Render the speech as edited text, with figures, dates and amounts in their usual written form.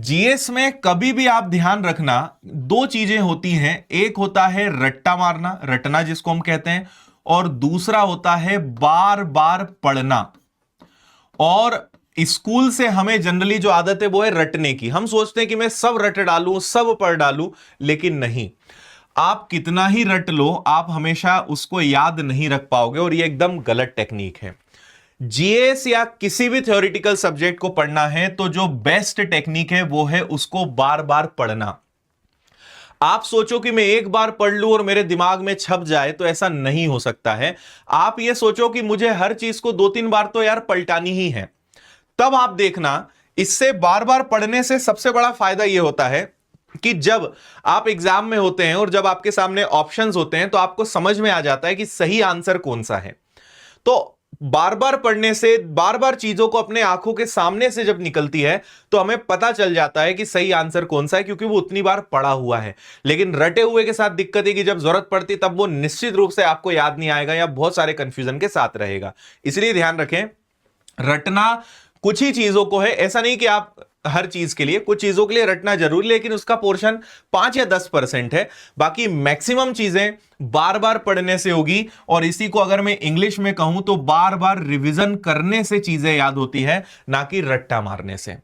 GS में कभी भी आप ध्यान रखना, दो चीजें होती हैं। एक होता है रट्टा मारना, रटना जिसको हम कहते हैं, और दूसरा होता है बार बार पढ़ना। और स्कूल से हमें जनरली जो आदत है वो है रटने की। हम सोचते हैं कि मैं सब रट डालूं, सब पढ़ डालूं, लेकिन नहीं। आप कितना ही रट लो, आप हमेशा उसको याद नहीं रख पाओगे, और ये एकदम गलत टेक्निक है। जीएस या किसी भी थ्योरेटिकल सब्जेक्ट को पढ़ना है तो जो बेस्ट टेक्निक है वो है उसको बार बार पढ़ना। आप सोचो कि मैं एक बार पढ़ लूं और मेरे दिमाग में छप जाए, तो ऐसा नहीं हो सकता है। आप ये सोचो कि मुझे हर चीज को दो तीन बार तो यार पलटानी ही है, तब आप देखना। इससे बार बार पढ़ने से सबसे बड़ा फायदा यह होता है कि जब आप एग्जाम में होते हैं और जब आपके सामने ऑप्शंस होते हैं तो आपको समझ में आ जाता है कि सही आंसर कौन सा है। तो बार बार पढ़ने से, बार बार चीजों को अपने आंखों के सामने से जब निकलती है तो हमें पता चल जाता है कि सही आंसर कौन सा है, क्योंकि वो उतनी बार पढ़ा हुआ है। लेकिन रटे हुए के साथ दिक्कत है कि जब जरूरत पड़ती तब वो निश्चित रूप से आपको याद नहीं आएगा या बहुत सारे कंफ्यूजन के साथ रहेगा। इसलिए ध्यान रखें, रटना कुछ ही चीजों को है। ऐसा नहीं कि आप हर चीज के लिए, कुछ चीजों के लिए रटना जरूरी, लेकिन उसका पोर्शन 5 या 10% है। बाकी मैक्सिमम चीजें बार बार पढ़ने से होगी। और इसी को अगर मैं इंग्लिश में कहूं तो बार बार रिवीजन करने से चीजें याद होती है, ना कि रट्टा मारने से।